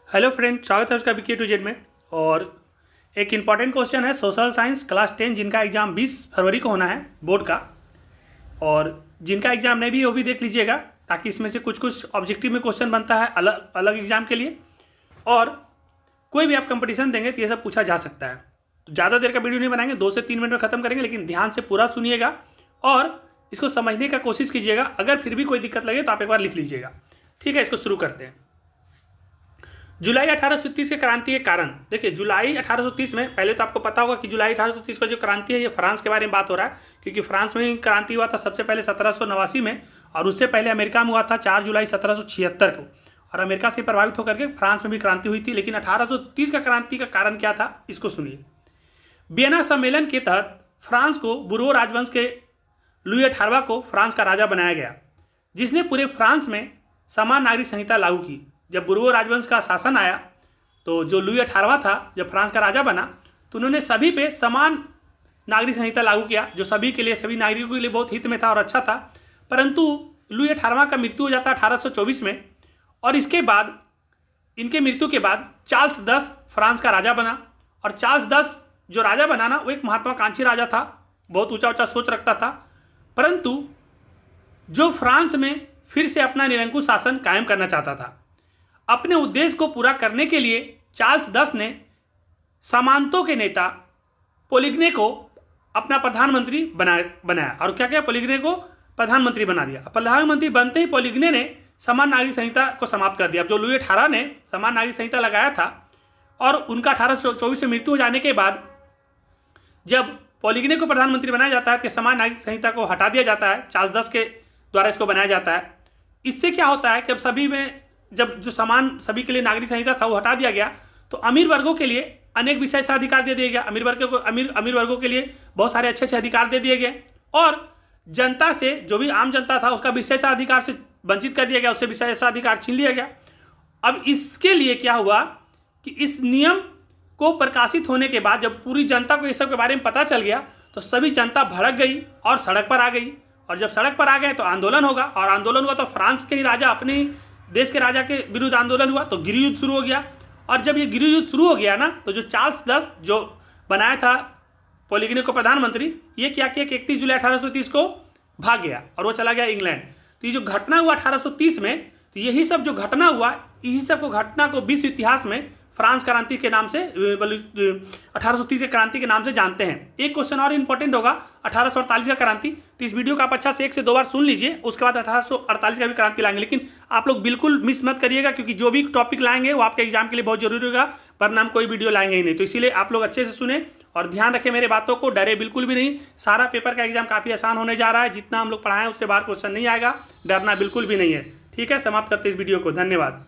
Hello friend, स्वागत है उसका BK to Z में। और एक इम्पॉर्टेंट क्वेश्चन है सोशल साइंस क्लास 10 जिनका एग्ज़ाम 20 फरवरी को होना है बोर्ड का। और जिनका एग्ज़ाम नहीं भी वो भी देख लीजिएगा, ताकि इसमें से कुछ कुछ ऑब्जेक्टिव में क्वेश्चन बनता है अलग अलग एग्ज़ाम के लिए। और कोई भी आप कंपटीशन देंगे तो ये सब पूछा जा सकता है। तो ज़्यादा देर का वीडियो नहीं बनाएंगे, 2 से 3 मिनट में ख़त्म करेंगे, लेकिन ध्यान से पूरा सुनिएगा और इसको समझने का कोशिश कीजिएगा। अगर फिर भी कोई दिक्कत लगे तो आप एक बार लिख लीजिएगा। ठीक है, इसको शुरू करते हैं। जुलाई 1830 के क्रांति के कारण, देखिए जुलाई 1830 में, पहले तो आपको पता होगा कि जुलाई 1830 का जो क्रांति है ये फ्रांस के बारे में बात हो रहा है, क्योंकि फ्रांस में ही क्रांति हुआ था सबसे पहले 1789 में, और उससे पहले अमेरिका में हुआ था 4 जुलाई 1776 को। और अमेरिका से प्रभावित होकर के फ्रांस में भी क्रांति हुई थी। लेकिन 1830 का क्रांति का कारण क्या था, इसको सुनिए। वियना सम्मेलन के तहत फ्रांस को बुर्बो राजवंश के लुई 18वां को फ्रांस का राजा बनाया गया, जिसने पूरे फ्रांस में समान नागरिक संहिता लागू की। जब बुर्बो राजवंश का शासन आया तो जो लुई 18वां था, जब फ्रांस का राजा बना, तो उन्होंने सभी पे समान नागरिक संहिता लागू किया, जो सभी के लिए, सभी नागरिकों के लिए बहुत हित में था और अच्छा था। परंतु लुई 18वां का मृत्यु हो जाता है 1824 में, और इसके बाद, इनके मृत्यु के बाद चार्ल्स 10 फ्रांस का राजा बना। और चार्ल्स 10 जो राजा बना ना, वो एक महत्वाकांक्षी राजा था, बहुत ऊंचा ऊंचा सोच रखता था। परंतु जो फ्रांस में फिर से अपना निरंकुश शासन कायम करना चाहता था, अपने उद्देश्य को पूरा करने के लिए चार्ल्स 10 ने सामंतों के नेता पोलिग्ने को अपना प्रधानमंत्री बनाया। और क्या किया, पोलिग्ने को प्रधानमंत्री बना दिया। प्रधानमंत्री बनते ही पोलिग्ने ने समान नागरिक संहिता को समाप्त कर दिया। अब जो लुई 18 ने समान नागरिक संहिता लगाया था, और उनका 1824 में मृत्यु हो जाने के बाद जब पोलिग्ने को प्रधानमंत्री बनाया जाता है तो समान नागरिक संहिता को हटा दिया जाता है, चार्ल्स 10 के द्वारा इसको बनाया जाता है। इससे क्या होता है कि अब सभी में, जब जो समान सभी के लिए नागरिक संहिता था वो हटा दिया गया, तो अमीर वर्गों के लिए अनेक विशेष अधिकार दे दिए गए। अमीर वर्गों के लिए बहुत सारे अच्छे अच्छे अधिकार दे दिए गए, और जनता से, जो भी आम जनता था, उसका विशेषाधिकार से वंचित कर दिया गया, उससे विशेषाधिकार छीन लिया गया। अब इसके लिए क्या हुआ कि इस नियम को प्रकाशित होने के बाद जब पूरी जनता को इस सब के बारे में पता चल गया, तो सभी जनता भड़क गई और सड़क पर आ गई। और जब सड़क पर आ गए तो आंदोलन होगा, और आंदोलन हुआ तो फ्रांस के ही राजा, अपने ही देश के राजा के विरुद्ध आंदोलन हुआ, तो गृह युद्ध शुरू हो गया। और जब ये गृह युद्ध शुरू हो गया ना, तो जो चार्ल्स 10 जो बनाया था पोलिग्ने को प्रधानमंत्री, ये क्या किया कि 31 जुलाई 1830 को भाग गया और वो चला गया इंग्लैंड। तो ये जो घटना हुआ 1830 में, तो यही सब जो घटना हुआ, यही सब को घटना को विश्व इतिहास में फ्रांस क्रांति के नाम से, 1830 के क्रांति के नाम से जानते हैं। एक क्वेश्चन और इंपॉर्टेंट होगा 1848 का क्रांति, तो इस वीडियो को आप अच्छा से 1 से 2 बार सुन लीजिए, उसके बाद 1848 का भी क्रांति लाएंगे। लेकिन आप लोग बिल्कुल मिस मत करिएगा, क्योंकि जो भी टॉपिक लाएंगे वो आपके एग्जाम के लिए बहुत जरूरी होगा, वरना हम कोई वीडियो लाएंगे ही नहीं। तो इसीलिए आप लोग अच्छे से सुने और ध्यान रखें मेरे बातों को, डरे बिल्कुल भी नहीं। सारा पेपर का एग्जाम काफ़ी आसान होने जा रहा है, जितना हम लोग पढ़ाएं उससे बाहर क्वेश्चन नहीं आएगा, डरना बिल्कुल भी नहीं है। ठीक है, समाप्त करते इस वीडियो को, धन्यवाद।